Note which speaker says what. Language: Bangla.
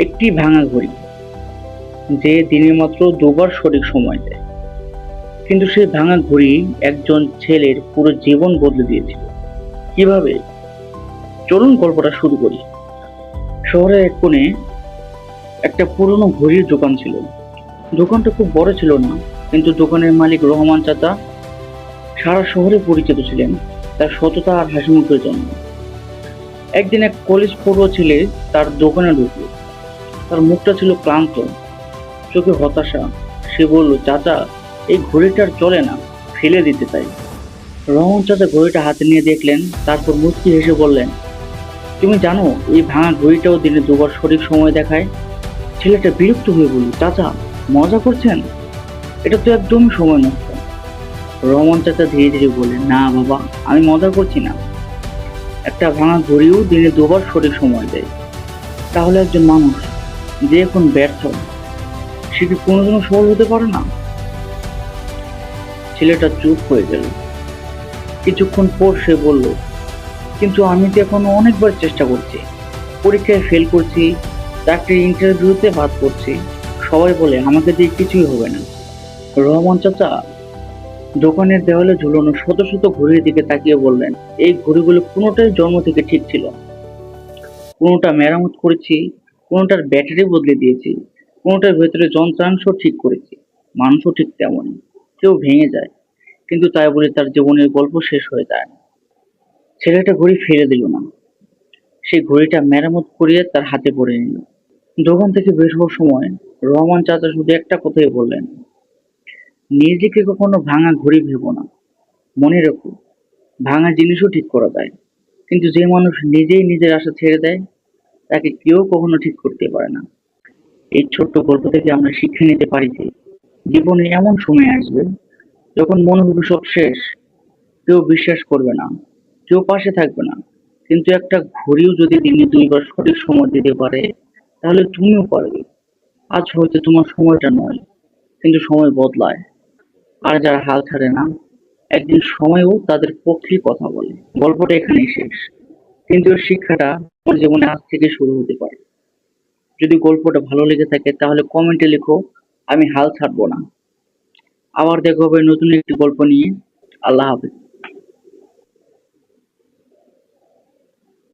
Speaker 1: একটি ভাঙা ঘড়ি, যে দিনে মাত্র দুবার সঠিক সময় দেয়। কিন্তু সেই ভাঙা ঘড়ি একজন ছেলের পুরো জীবন বদলে দিয়েছিল। কিভাবে? চলুন গল্পটা শুরু করি। শহরের এক কোণে একটা পুরনো ঘড়ির দোকান ছিল। দোকানটা খুব বড় ছিল না, কিন্তু দোকানের মালিক রহমান চাচা সারা শহরে পরিচিত ছিলেন তার সততা আর হাসিমুখের জন্য। একদিন এক কলেজ পড়ুয়া ছেলে তার দোকানে ঢুকলো। তার মুখটা ছিল ক্লান্ত, চোখে হতাশা। সে বলল, চাচা, এই ঘড়িটা আর চলে না, ফেলে দিতে চাই। রহমান চাচা ঘড়িটা হাতে নিয়ে দেখলেন, তারপর মুচকি হেসে বললেন, তুমি জানো এই ভাঙা ঘড়িটাও দিনে দুবার সঠিক সময় দেখায়? ছেলেটা বিরক্ত হয়ে বলল, চাচা, মজা করছেন? এটা তো একদমই সময় নষ্ট। রহমান চাচা ধীরে ধীরে বললেন, না বাবা, আমি মজা করছি না। একটা ভাঙা ঘড়িও দিনে দুবার সঠিক সময় দেয়। তাহলে একজন মানুষ যে এখন ব্যর্থ, সে কি কোনোদিনও সফল হতে পারে না? ছেলেটা চুপ হয়ে গেল। কিছুক্ষণ পর সে বলল, কিন্তু আমি তো এখনো অনেকবার চেষ্টা করছি, পরীক্ষায় ফেল করছি, চাকরির ইন্টারভিউতে বাদ পড়ছি, সবাই বলে আমাকে দিয়ে কিছুই হবে না। রহমান চাচা দোকানের দেওয়ালে ঝুলানো শত শত ঘড়ির দিকে তাকিয়ে বললেন, এই ঘড়িগুলো কোনোটাই জন্ম থেকে ঠিক ছিল না। কোনোটা মেরামত করেছি, কোনোটার ব্যাটারি বদলে দিয়েছি, কোনোটার ভেতরে যন্ত্রাংশ ঠিক করেছি। মানুষও ঠিক তেমনই, কেউ ভেঙে যায়, কিন্তু তাই বলে তার জীবনের গল্প শেষ হয়ে যায় না। ছেলেটা ঘড়ি ফেলে দিল না, সেই ঘড়িটা মেরামত করিয়ে তার হাতে পড়ে নিল। দোকান থেকে বের হওয়ার সময় রহমান চাচা শুধু একটা কথাই বললেন, নিজেকে কখনো ভাঙা ঘড়ি ভেবো না। মনে রেখো, ভাঙা জিনিসও ঠিক করা যায়, কিন্তু যে মানুষ নিজেই নিজের আশা ছেড়ে দেয়, তাকে কেউ কখনো ঠিক করতে পারে না। এই ছোট্ট গল্প থেকে আমরা শিক্ষা নিতে পারি যে জীবনে এমন সময় আসবে যখন মনে হবে সব শেষ, কেউ বিশ্বাস করবে না, কেউ পাশে থাকবে না। কিন্তু একটা ঘড়িও যদি দিনে দুইবার সঠিক সময় দিতে পারে, তাহলে তুমিও পারবে। আজ হয়তো তোমার সময়টা নয়, কিন্তু সময় বদলায়। আর যারা হাল ছাড়ে না, একদিন সময়ও তাদের পক্ষেই কথা বলে। গল্পটা এখানেই শেষ, কিন্তু এর শিক্ষাটা তোমার জীবনে আজ থেকে শুরু হতে পারে। যদি গল্পটা ভালো লেগে থাকে তাহলে কমেন্টে লিখো, আমি হাল ছাড়বো না। আবার দেখা হবে নতুন একটি গল্প নিয়ে। আল্লাহ হাফেজ।